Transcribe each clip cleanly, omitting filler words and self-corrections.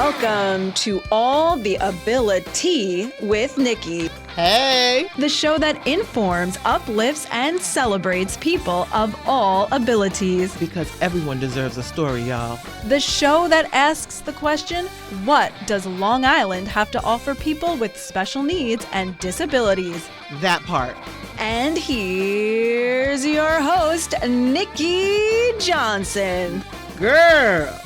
Welcome to All the Abili-Tea with Nikki. Hey! The show that informs, uplifts, and celebrates people of all abilities. Because everyone deserves a story, y'all. The show that asks the question, what does Long Island have to offer people with special needs and disabilities? That part. And here's your host, Nikki Johnson. Girl!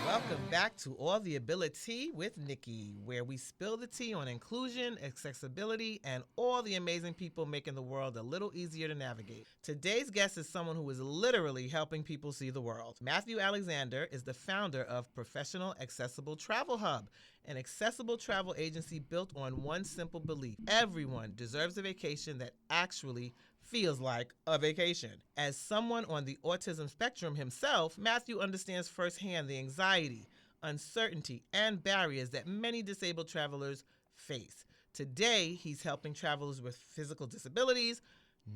Welcome back to All the Abili-Tea with Nikki, where we spill the tea on inclusion, accessibility, and all the amazing people making the world a little easier to navigate. Today's guest is someone who is literally helping people see the world. Matthew Alexander is the founder of Professional Accessible Travel Hub, an accessible travel agency built on one simple belief: everyone deserves a vacation that actually feels like a vacation. As someone on the autism spectrum himself, Matthew understands firsthand the anxiety, uncertainty, and barriers that many disabled travelers face. Today, he's helping travelers with physical disabilities,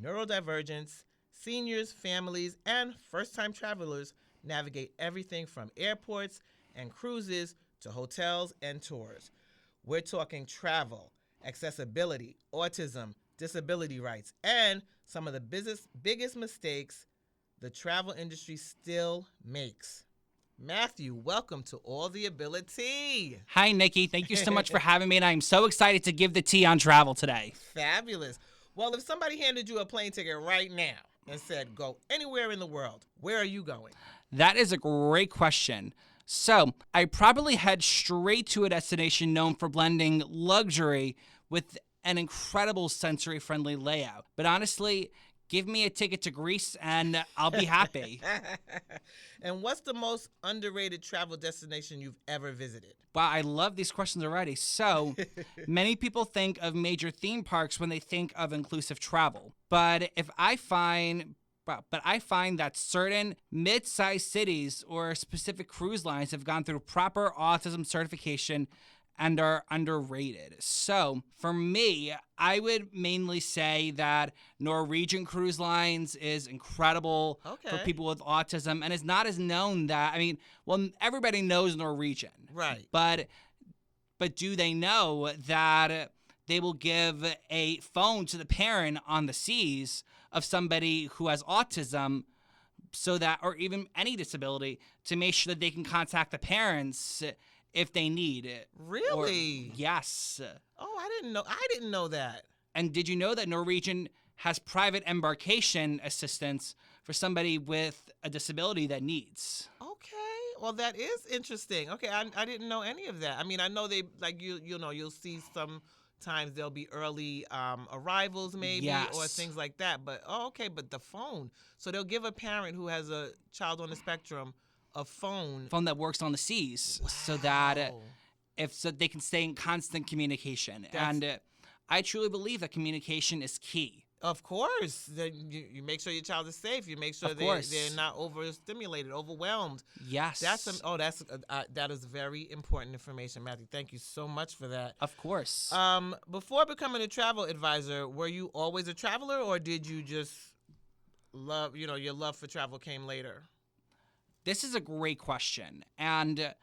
neurodivergence, seniors, families, and first-time travelers navigate everything from airports and cruises to hotels and tours. We're talking travel, accessibility, autism, disability rights, and some of the biggest mistakes the travel industry still makes. Matthew, welcome to All the Abili-Tea. Hi, Nikki. Thank you so much for having me, and I'm so excited to give the tea on travel today. Fabulous. Well, if somebody handed you a plane ticket right now and said, go anywhere in the world, where are you going? That is a great question. So, I probably head straight to a destination known for blending luxury with an incredible sensory-friendly layout. But honestly, give me a ticket to Greece and I'll be happy. And what's the most underrated travel destination you've ever visited? Wow, I love these questions already. So, many people think of major theme parks when they think of inclusive travel. But I find that certain mid-sized cities or specific cruise lines have gone through proper autism certification and are underrated. So for me, I would mainly say that Norwegian Cruise Lines is incredible for people with autism, and is not as known that, everybody knows Norwegian. Right. But do they know that they will give a phone to the parent on the seas of somebody who has autism, so that, or even any disability, to make sure that they can contact the parents if they need it. Really? Yes. Oh, I didn't know that. And did you know that Norwegian has private embarkation assistance for somebody with a disability that needs? Okay. Well, that is interesting. Okay, I didn't know any of that. I mean, I know they, like, you'll see sometimes there'll be early arrivals maybe, or things like that. But, but the phone. So they'll give a parent who has a child on the spectrum a phone that works on the seas. Wow. So that they can stay in constant communication. And I truly believe that communication is key. Of course. Then you make sure your child is safe. You make sure they're not overstimulated, overwhelmed. Yes. That is very important information, Matthew. Thank you so much for that. Of course. Before becoming a travel advisor, were you always a traveler, or did you just your love for travel came later? This is a great question, and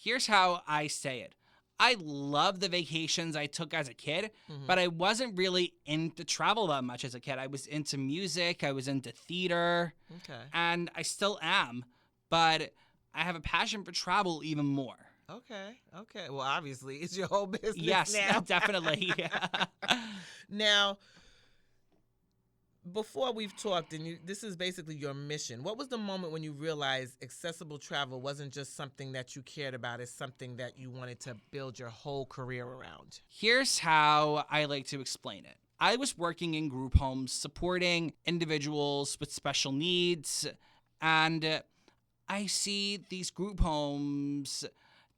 here's how I say it. I love the vacations I took as a kid, but I wasn't really into travel that much as a kid. I was into music, I was into theater, and I still am, but I have a passion for travel even more. Okay. Well, obviously, it's your whole business now. Definitely. Now, before we've talked, and this is basically your mission, what was the moment when you realized accessible travel wasn't just something that you cared about, it's something that you wanted to build your whole career around? Here's how I like to explain it. I was working in group homes, supporting individuals with special needs, and I see these group homes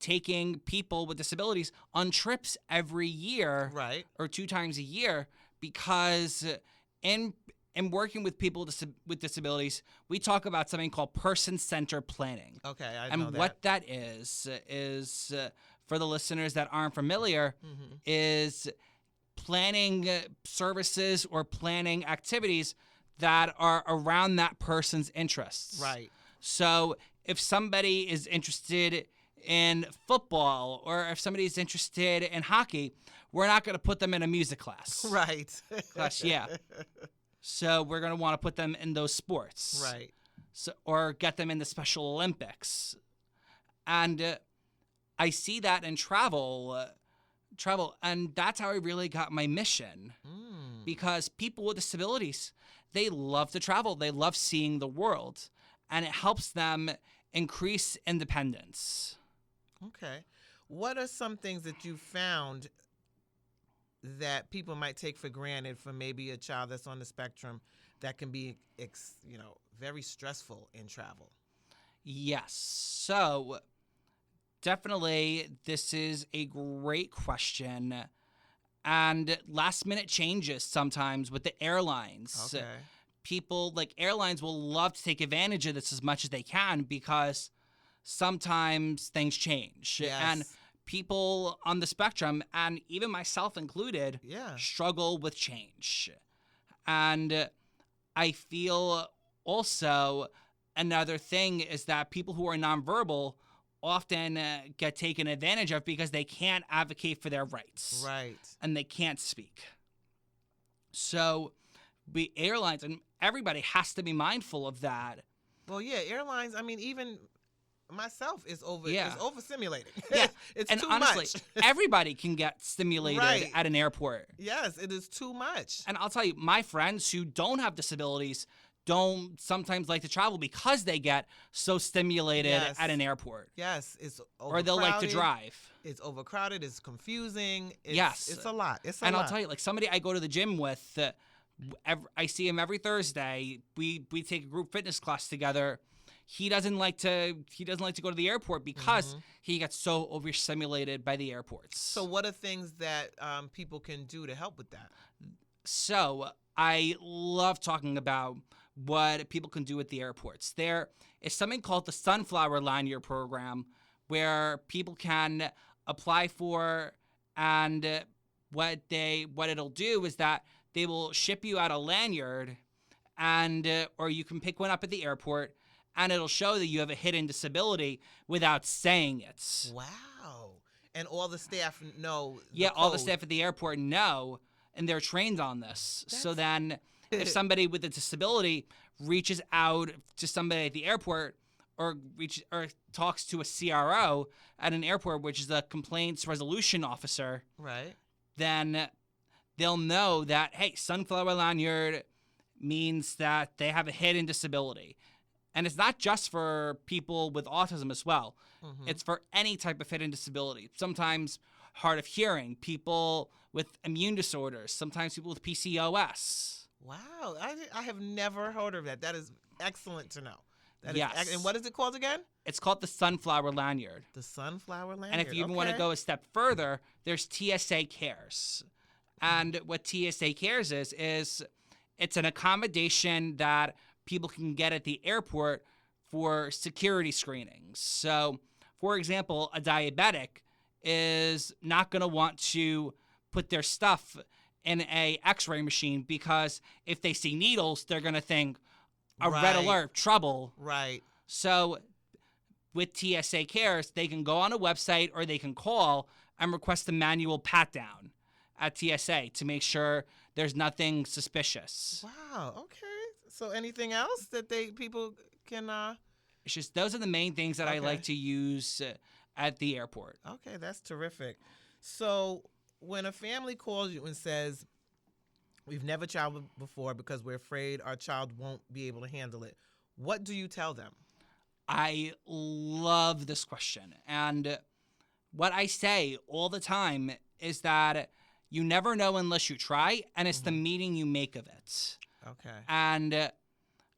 taking people with disabilities on trips every year, right, or 2 times a year, because in working with people with disabilities, we talk about something called person-centered planning. Okay, I know that. And what that is for the listeners that aren't familiar, is planning services or planning activities that are around that person's interests. Right. So if somebody is interested in football, or if somebody's interested in hockey, we're not going to put them in a music class. Right. Yeah. So we're going to want to put them in those sports. Right. So, or get them in the Special Olympics. And I see that in travel, and that's how I really got my mission. Because people with disabilities, they love to travel. They love seeing the world, and it helps them increase independence. Okay. What are some things that you found that people might take for granted for maybe a child that's on the spectrum that can be, very stressful in travel? Yes. So definitely this is a great question. And last minute changes sometimes with the airlines. Okay. People, like airlines, will love to take advantage of this as much as they can because sometimes things change. Yes. And people on the spectrum, and even myself included, struggle with change. And I feel also another thing is that people who are nonverbal often get taken advantage of because they can't advocate for their rights. Right. And they can't speak. So the airlines and everybody has to be mindful of that. Well, yeah, airlines, I mean, even myself is overstimulating. Yeah. It's and too honestly, much. everybody can get stimulated Right. at an airport. Yes, it is too much. And I'll tell you, my friends who don't have disabilities don't sometimes like to travel because they get so stimulated at an airport. Yes, it's overcrowded. Or they'll like to drive. It's overcrowded. It's confusing. It's, Yes. It's a lot. It's a and lot. I'll tell you, like somebody I go to the gym with, I see him every Thursday. We take a group fitness class together. He doesn't like to go to the airport because he gets so overstimulated by the airports. So what are things that people can do to help with that? So I love talking about what people can do at the airports. There is something called the Sunflower Lanyard Program where people can apply for, and what it'll do is that they will ship you out a lanyard, and or you can pick one up at the airport, and it'll show that you have a hidden disability without saying it. Wow. And all the staff know All the staff at the airport know, and they're trained on this. So then if somebody with a disability reaches out to somebody at the airport or talks to a CRO at an airport, which is a complaints resolution officer, right, then they'll know that, hey, Sunflower Lanyard means that they have a hidden disability. And it's not just for people with autism as well. It's for any type of hidden disability. Sometimes hard of hearing, people with immune disorders, sometimes people with PCOS. Wow. I have never heard of that. That is excellent to know. Yes. And what is it called again? It's called the Sunflower Lanyard. The Sunflower Lanyard. And if you even want to go a step further, there's TSA Cares. And what TSA Cares is it's an accommodation that people can get at the airport for security screenings. So, for example, a diabetic is not going to want to put their stuff in a x-ray machine because if they see needles, they're going to think a red alert, trouble. Right. So with TSA Cares, they can go on a website or they can call and request a manual pat-down at TSA to make sure there's nothing suspicious. Wow. Okay. So anything else that people can... It's just those are the main things that I like to use at the airport. Okay, that's terrific. So when a family calls you and says, we've never traveled before because we're afraid our child won't be able to handle it, what do you tell them? I love this question. And what I say all the time is that you never know unless you try, and it's the meaning you make of it. Okay. And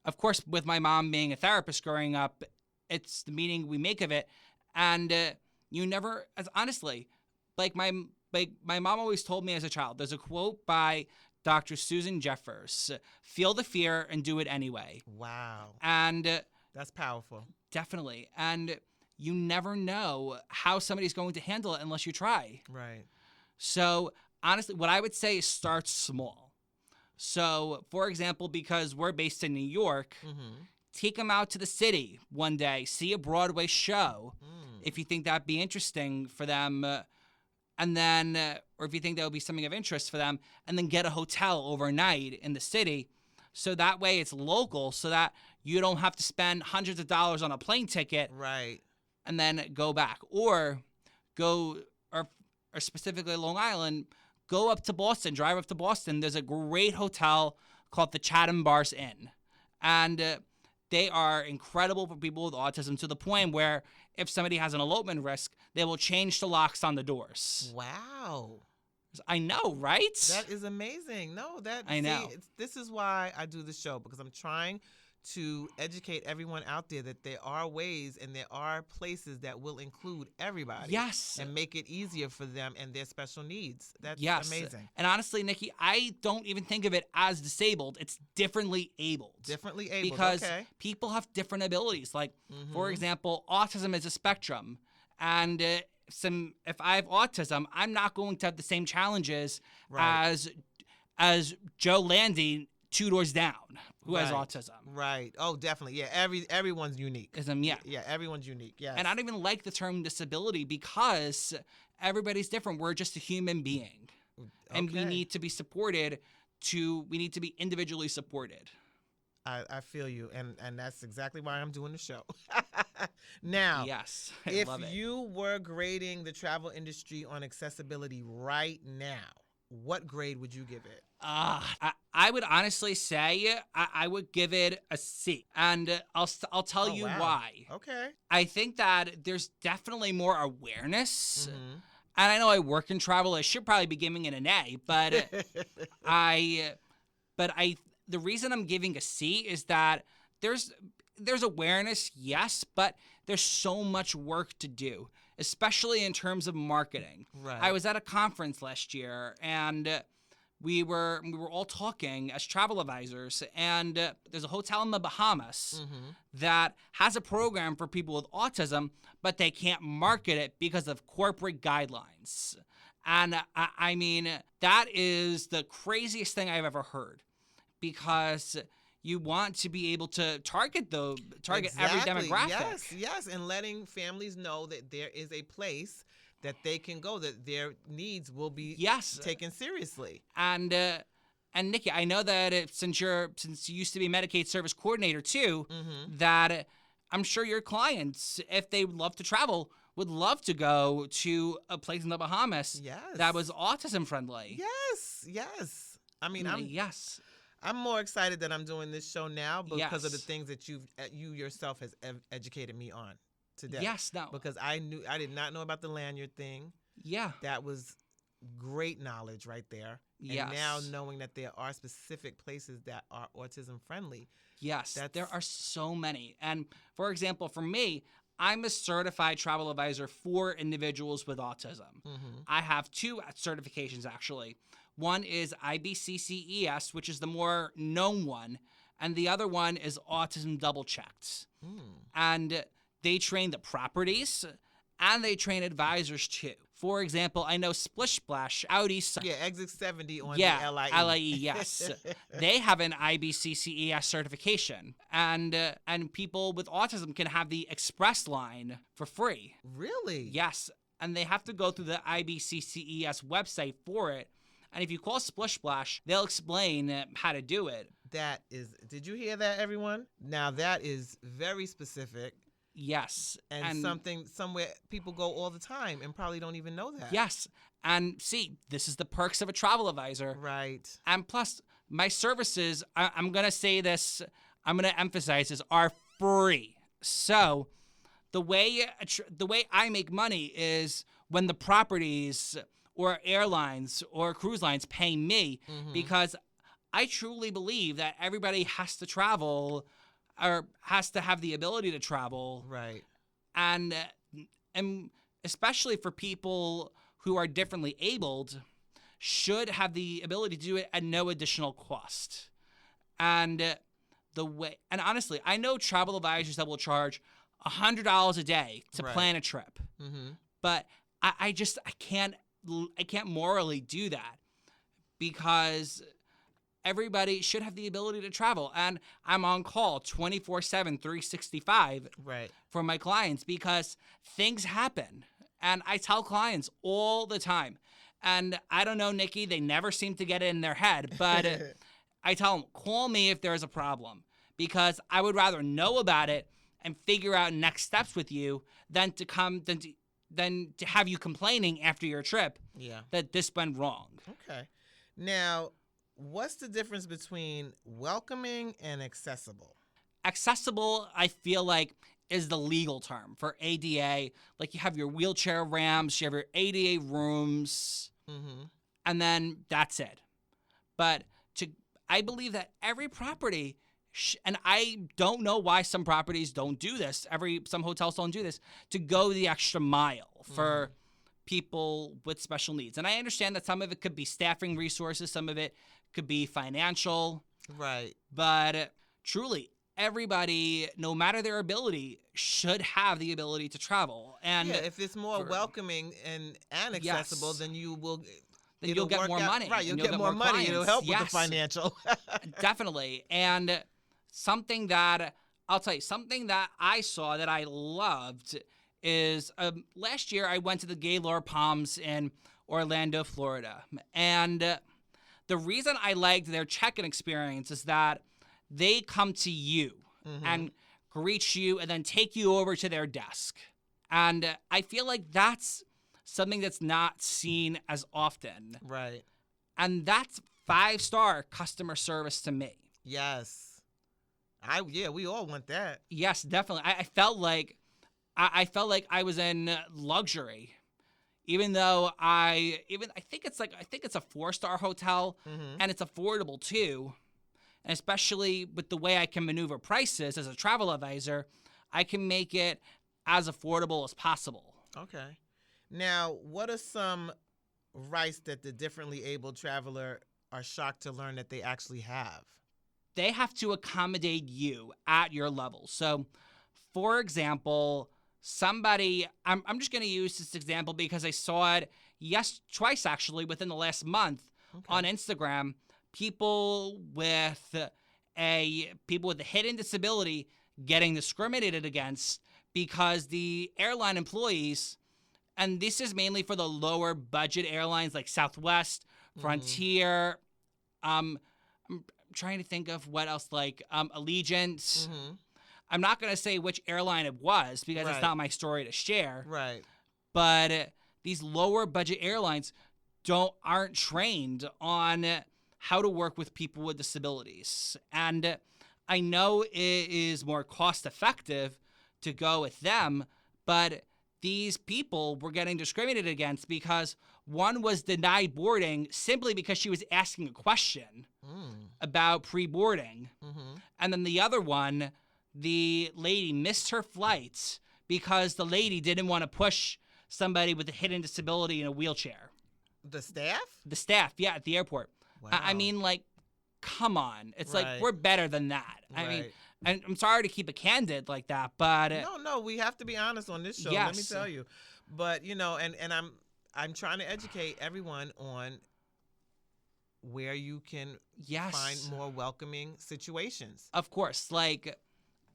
of course, with my mom being a therapist growing up, it's the meaning we make of it. And you never, as honestly, like my mom always told me as a child, there's a quote by Dr. Susan Jeffers, feel the fear and do it anyway. Wow. And that's powerful. Definitely. And you never know how somebody's going to handle it unless you try. Right. So honestly, what I would say is start small. So, for example, because we're based in New York, take them out to the city one day, see a Broadway show, if you think that'd be interesting for them, and then, or if you think that would be something of interest for them, and then get a hotel overnight in the city. So that way it's local, so that you don't have to spend hundreds of dollars on a plane ticket. Right. And then go back. Or go, or specifically Long Island, go up to Boston, drive up to Boston. There's a great hotel called the Chatham Bars Inn. And they are incredible for people with autism, to the point where if somebody has an elopement risk, they will change the locks on the doors. Wow. I know, right? That is amazing. No, I know. This is why I do the show, because I'm trying to educate everyone out there that there are ways and there are places that will include everybody. Yes. And make it easier for them and their special needs. That's amazing. And honestly, Nikki, I don't even think of it as disabled. It's differently abled. Differently abled, because okay. people have different abilities. Like, for example, autism is a spectrum. And if I have autism, I'm not going to have the same challenges as Joe Landy 2 doors down, who has autism. Right. Oh, definitely. Yeah. Everyone's unique. Yeah. Yeah. Everyone's unique. Yeah. And I don't even like the term disability, because everybody's different. We're just a human being, and we need to be supported. We need to be individually supported. I feel you, and that's exactly why I'm doing the show. Now, yes, if love it. you were grading the travel industry on accessibility right now, what grade would you give it? I would honestly say I would give it a C, and I'll tell you why. Okay. I think that there's definitely more awareness. And I know I work in travel. I should probably be giving it an A, but the reason I'm giving a C is that there's awareness, yes, but there's so much work to do, especially in terms of marketing. Right. I was at a conference last year, and we were all talking as travel advisors, and there's a hotel in the Bahamas that has a program for people with autism, but they can't market it because of corporate guidelines. And I mean, that is the craziest thing I've ever heard, because you want to be able to target every demographic. Yes, and letting families know that there is a place that they can go, that their needs will be taken seriously. And Nikki, I know that since you used to be Medicaid service coordinator too, that I'm sure your clients, if they love to travel, would love to go to a place in the Bahamas that was autism friendly. Yes. I mean, yes. I'm more excited that I'm doing this show now because of the things that you yourself has educated me on today. Yes, no. Because I did not know about the lanyard thing. Yeah. That was great knowledge right there. Yes. And now knowing that there are specific places that are autism friendly. Yes, there are so many. And for example, for me, I'm a certified travel advisor for individuals with autism. I have 2 certifications, actually. One is IBCCES, which is the more known one, and the other one is Autism Double Checked. And they train the properties, and they train advisors too. For example, I know Splish Splash out east. Yeah, Exit 70 on the LIE. LIE, yes. They have an IBCCES certification, and people with autism can have the Express line for free. Really? Yes, and they have to go through the IBCCES website for it. And if you call Splish Splash, they'll explain how to do it. Did you hear that, everyone? Now that is very specific. Yes. And somewhere people go all the time and probably don't even know that. Yes. And see, this is the perks of a travel advisor. Right. And plus, my services, I'm going to say this, I'm going to emphasize this, are free. So the way I make money is when the properties or airlines or cruise lines pay me, because I truly believe that everybody has to travel or has to have the ability to travel. Right. And especially for people who are differently abled, should have the ability to do it at no additional cost. And honestly, I know travel advisors that will charge $100 a day to plan a trip. But I can't morally do that, because everybody should have the ability to travel. And I'm on call 24/7, 365 Right. for my clients because things happen. And I tell clients all the time. And I don't know, Nikki, they never seem to get it in their head, but I tell them, call me if there's a problem because I would rather know about it and figure out next steps with you than to have you complaining after your trip that this went wrong. Okay. Now, what's the difference between welcoming and accessible? Accessible, I feel like, is the legal term for ADA. Like, you have your wheelchair ramps, you have your ADA rooms, and then that's it. But I believe that every property, and I don't know why some properties don't do this, some hotels don't do this, to go the extra mile for people with special needs. And I understand that some of it could be staffing resources, some of it could be financial. Right. But truly, everybody, no matter their ability, should have the ability to travel. And if it's more welcoming and accessible, then you will. Then you'll get more money. Right, you'll get more money. It'll help with the financial. Definitely. And something that I saw that I loved is last year I went to the Gaylord Palms in Orlando, Florida. And the reason I liked their check-in experience is that they come to you and greet you and then take you over to their desk. And I feel like that's something that's not seen as often. Right. And that's 5-star customer service to me. Yes. We all want that. Yes, definitely. I felt like I was in luxury. Even though I think it's a 4-star hotel and it's affordable too. And especially with the way I can maneuver prices as a travel advisor, I can make it as affordable as possible. Okay. Now, what are some rights that the differently abled traveler are shocked to learn that they actually have? They have to accommodate you at your level. So, for example, I'm just going to use this example because I saw it twice actually within the last month on Instagram. People with a hidden disability getting discriminated against because the airline employees, and this is mainly for the lower budget airlines like Southwest, Frontier. I'm trying to think of what else, like Allegiant. I'm not going to say which airline it was because it's not my story to share. Right. But these lower budget airlines aren't trained on how to work with people with disabilities. And I know it is more cost effective to go with them, but these people were getting discriminated against because one was denied boarding simply because she was asking a question about pre-boarding. And then the other one, the lady missed her flights because the lady didn't want to push somebody with a hidden disability in a wheelchair. The staff? The staff, yeah, at the airport. Wow. I mean, like, come on. It's like, we're better than that. I mean, and I'm sorry to keep it candid like that, but No, we have to be honest on this show. Yes. Let me tell you. But and I'm trying to educate everyone on where you can find more welcoming situations. Of course. Like,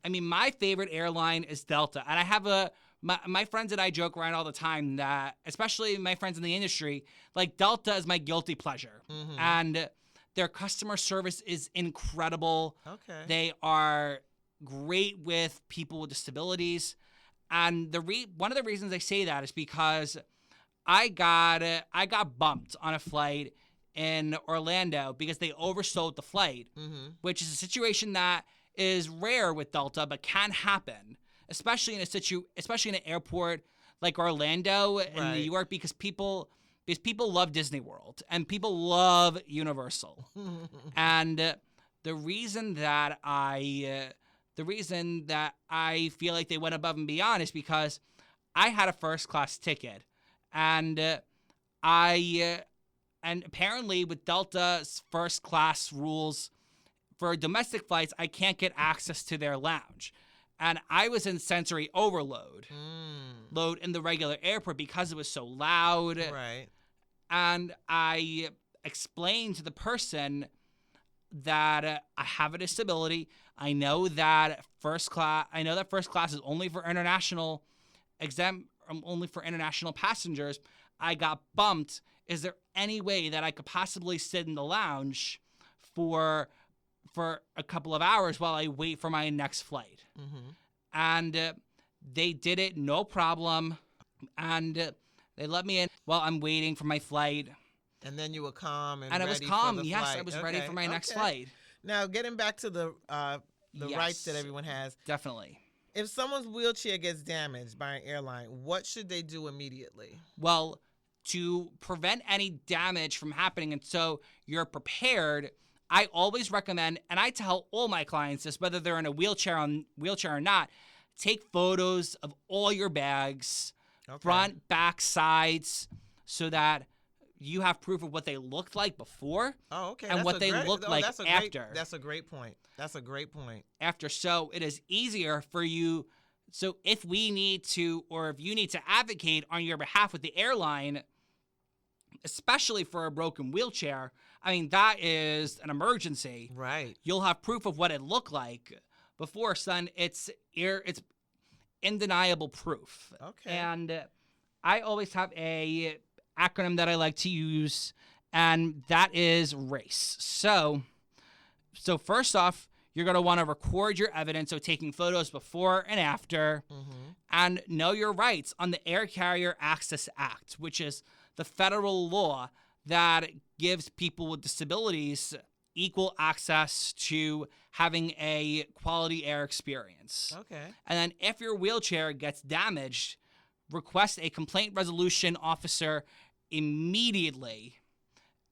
I mean, my favorite airline is Delta, and I have my friends and I joke around all the time that, especially my friends in the industry, like Delta is my guilty pleasure, and their customer service is incredible. Okay. They are great with people with disabilities. And one of the reasons I say that is because I got bumped on a flight in Orlando because they oversold the flight, which is a situation that is rare with Delta but can happen, especially in an airport like Orlando in New York, because people love Disney World and people love Universal. And the reason that I feel like they went above and beyond is because I had a first class ticket, and apparently with Delta's first class rules for domestic flights, I can't get access to their lounge. And I was in sensory overload in the regular airport because it was so loud. Right. And I explained to the person, that I have a disability. I know that first class is only for international only for international passengers. I got bumped. Is there any way that I could possibly sit in the lounge for a couple of hours while I wait for my next flight? Mm-hmm. And they did it, no problem. And they let me in while I'm waiting for my flight. And then you were calm and I ready was calm. for the Yes, flight. I was ready for my next flight. Now, getting back to the Yes, rights that everyone has. Definitely. If someone's wheelchair gets damaged by an airline, what should they do immediately? Well, to prevent any damage from happening and so you're prepared, I always recommend, and I tell all my clients this, whether they're in a wheelchair or not, take photos of all your bags, front, back, sides, so that you have proof of what they looked like before and what they look like after. That's a great point. That's a great point. After, so it is easier for you. So if we need to, or if you need to advocate on your behalf with the airline, especially for a broken wheelchair, I mean, that is an emergency. Right. You'll have proof of what it looked like before, son. It's undeniable proof. Okay. And I always have a acronym that I like to use, and that is RACE. So first off, you're going to want to record your evidence, so taking photos before and after, and know your rights on the Air Carrier Access Act, which is the federal law that gives people with disabilities equal access to having a quality air experience. Okay. And then if your wheelchair gets damaged, request a complaint resolution officer immediately.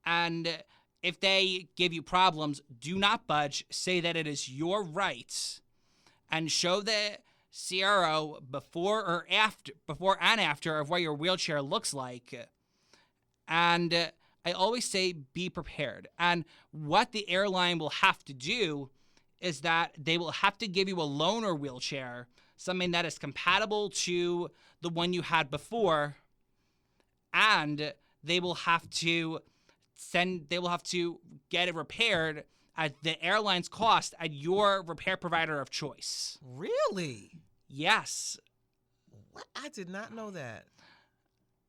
And if they give you problems, do not budge. Say that it is your right and show the CRO before and after of what your wheelchair looks like. And I always say be prepared. And what the airline will have to do is that they will have to give you a loaner wheelchair, something that is compatible to the one you had before, and they will have to get it repaired at the airline's cost at your repair provider of choice. Really? Yes. What? I did not know that.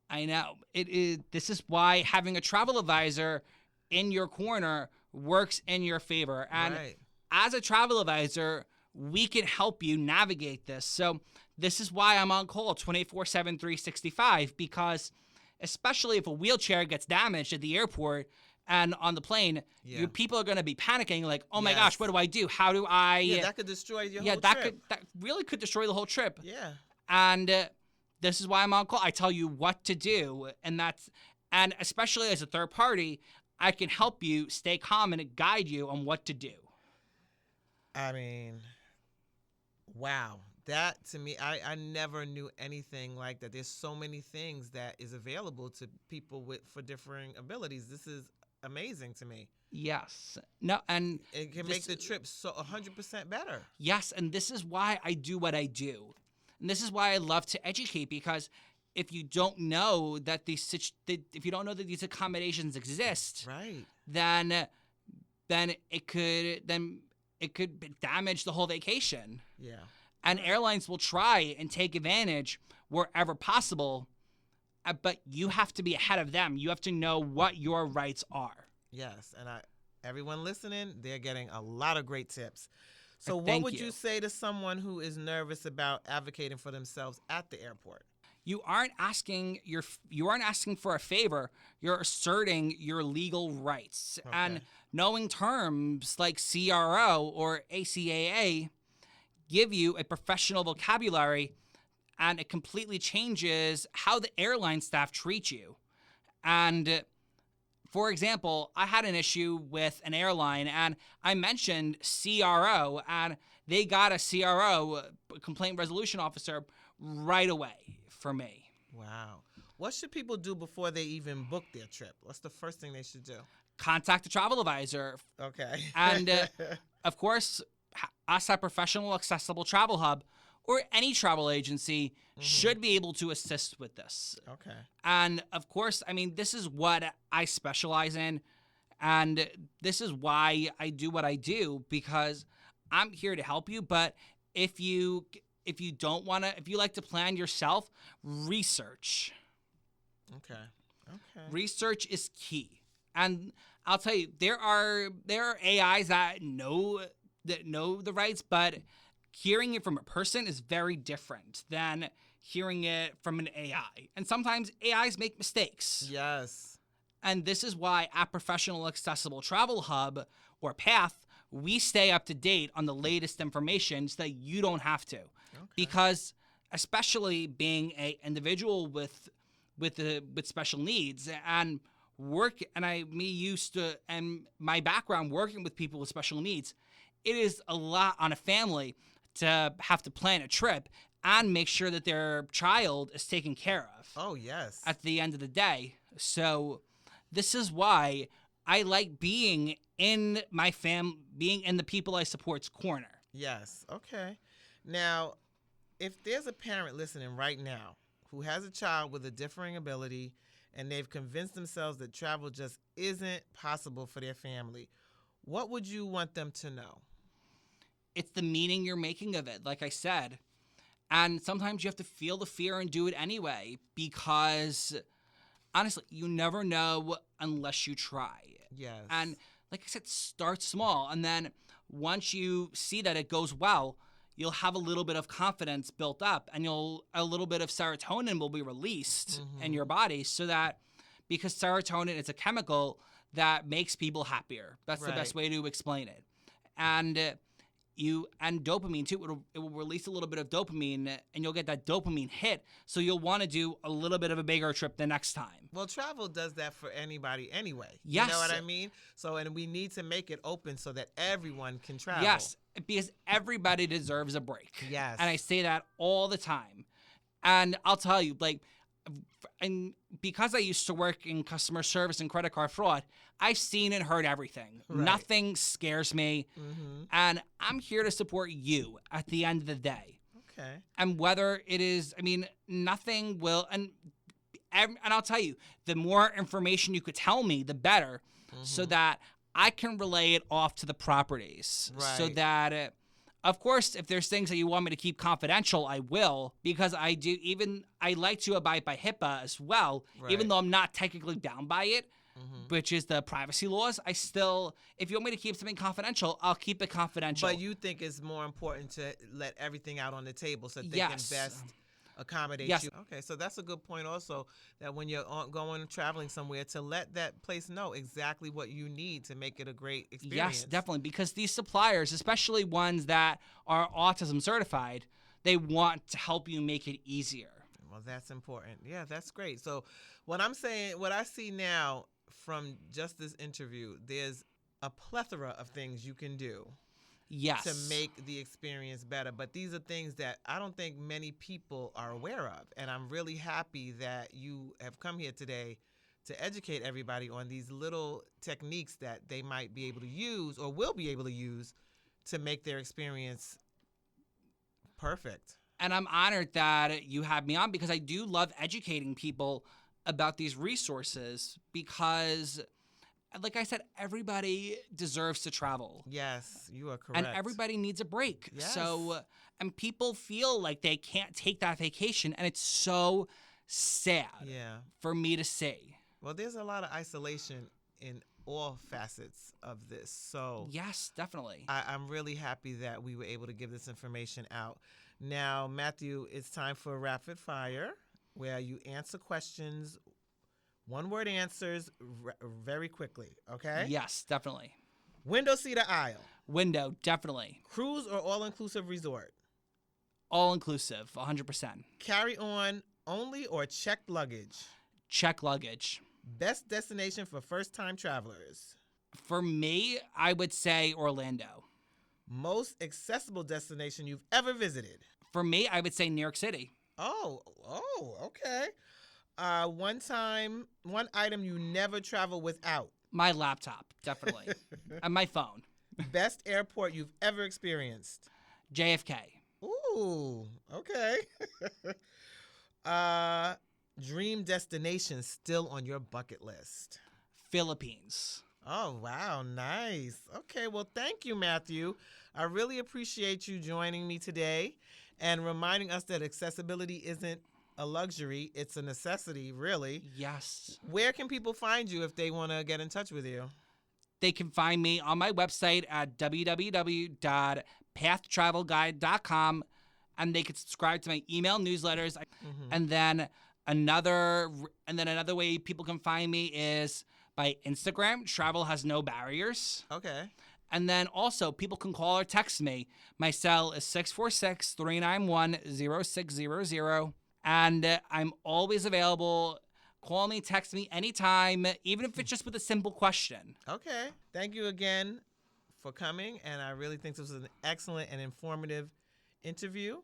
I know. This is why having a travel advisor in your corner works in your favor. And as a travel advisor, we can help you navigate this. So this is why I'm on call 24/7, 365, because especially if a wheelchair gets damaged at the airport and on the plane, people are going to be panicking like, oh my gosh, what do I do? How do I... Yeah, that could destroy your whole trip. That really could destroy the whole trip. Yeah. And this is why I'm on call. I tell you what to do. And especially as a third party, I can help you stay calm and guide you on what to do. I mean, wow. That, to me, I never knew anything like that. There's so many things that is available to people for differing abilities. This is amazing to me. Yes. No, and it can make the trip so 100% better. Yes, and this is why I do what I do. And this is why I love to educate, because if you don't know that these accommodations exist, then it could damage the whole vacation. Yeah. And airlines will try and take advantage wherever possible, but you have to be ahead of them. You have to know what your rights are. Yes, and everyone listening, they're getting a lot of great tips. So what Thank would you you say to someone who is nervous about advocating for themselves at the airport? You aren't asking for a favor. You're asserting your legal rights. Okay. And knowing terms like CRO or ACAA give you a professional vocabulary, and it completely changes how the airline staff treat you. And for example, I had an issue with an airline, and I mentioned CRO, and they got a CRO, complaint resolution officer, right away for me. Wow. What should people do before they even book their trip? What's the first thing they should do? Contact a travel advisor. Okay. And of course, us at Professional Accessible Travel Hub or any travel agency should be able to assist with this. Okay. And of course, I mean, this is what I specialize in. And this is why I do what I do, because I'm here to help you. But if you don't want to, if you like to plan yourself, research. Okay. Okay. Research is key. And I'll tell you, there are AIs that know the rights, but hearing it from a person is very different than hearing it from an AI. And sometimes AIs make mistakes. Yes. And this is why at Professional Accessible Travel Hub, or PATH, we stay up to date on the latest information so that you don't have to. Okay. Because especially being an individual with special needs and my background working with people with special needs, it is a lot on a family to have to plan a trip and make sure that their child is taken care of. Oh, yes. At the end of the day. So this is why I like being in being in the people I support's corner. Yes. Okay. Now, if there's a parent listening right now who has a child with a differing ability and they've convinced themselves that travel just isn't possible for their family, what would you want them to know? It's the meaning you're making of it, like I said. And sometimes you have to feel the fear and do it anyway, because honestly, you never know unless you try. Yes. And like I said, start small. And then once you see that it goes well, you'll have a little bit of confidence built up, and a little bit of serotonin will be released in your body, so that, because serotonin is a chemical that makes people happier. That's the best way to explain it. And dopamine too. It will release a little bit of dopamine, and you'll get that dopamine hit. So you'll want to do a little bit of a bigger trip the next time. Well, travel does that for anybody anyway. Yes. You know what I mean? So, and we need to make it open so that everyone can travel. Yes, because everybody deserves a break. Yes. And I say that all the time. And I'll tell you, and because I used to work in customer service and credit card fraud, I've seen and heard everything. Right. Nothing scares me. And I'm here to support you at the end of the day. Okay. And whether it is, nothing will, and I'll tell you, the more information you could tell me, the better, so that I can relay it off to the properties. Right. So that, of course, if there's things that you want me to keep confidential, I will, because I like to abide by HIPAA as well, even though I'm not technically bound by it, which is the privacy laws. I still, if you want me to keep something confidential, I'll keep it confidential. But you think it's more important to let everything out on the table so that they can best accommodate you. Okay, so that's a good point also, that when you're going traveling somewhere, to let that place know exactly what you need to make it a great experience. Yes, definitely, because these suppliers, especially ones that are autism certified, they want to help you make it easier. Well, that's important. Yeah, that's great. So what I see now from just this interview, there's a plethora of things you can do. Yes. To make the experience better. But these are things that I don't think many people are aware of. And I'm really happy that you have come here today to educate everybody on these little techniques that they might be able to use or will be able to use to make their experience perfect. And I'm honored that you had me on, because I do love educating people about these resources, because, like I said, everybody deserves to travel. Yes, you are correct. And everybody needs a break. Yes. So, and people feel like they can't take that vacation, and it's so sad for me to see. Well, there's a lot of isolation in all facets of this. So yes, definitely. I'm really happy that we were able to give this information out. Now, Matthew, it's time for rapid fire, where you answer questions, one-word answers very quickly, okay? Yes, definitely. Window seat or aisle? Window, definitely. Cruise or all-inclusive resort? All-inclusive, 100%. Carry-on only or checked luggage? Check luggage. Best destination for first-time travelers? For me, I would say Orlando. Most accessible destination you've ever visited? For me, I would say New York City. Oh, okay. One item you never travel without? My laptop, definitely. And my phone. Best airport you've ever experienced? JFK. Ooh, okay. Dream destination still on your bucket list? Philippines. Oh, wow. Nice. Okay. Well, thank you, Matthew. I really appreciate you joining me today and reminding us that accessibility isn't a luxury, it's a necessity, really. Yes. Where can people find you if they want to get in touch with you? They can find me on my website at www.pathtravelguide.com, and they can subscribe to my email newsletters. And then another way people can find me is by Instagram. Travel has no barriers. Okay. And then also people can call or text me. My cell is 646-391-0600. And I'm always available. Call me, text me anytime, even if it's just with a simple question. Okay. Thank you again for coming. And I really think this was an excellent and informative interview.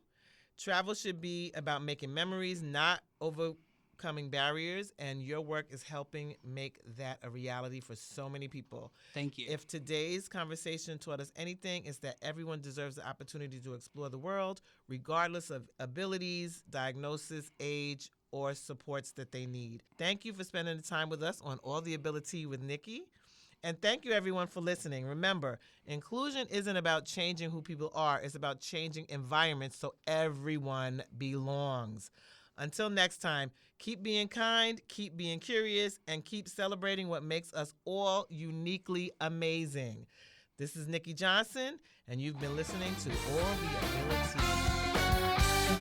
Travel should be about making memories, not overcoming barriers. And your work is helping make that a reality for so many people. Thank you. If today's conversation taught us anything, it's that everyone deserves the opportunity to explore the world, regardless of abilities, diagnosis, age, or supports that they need. Thank you for spending the time with us on All the Abili-Tea with Nikki. And thank you, everyone, for listening. Remember, inclusion isn't about changing who people are. It's about changing environments so everyone belongs. Until next time, keep being kind, keep being curious, and keep celebrating what makes us all uniquely amazing. This is Nikki Johnson, and you've been listening to All the Abili-Tea.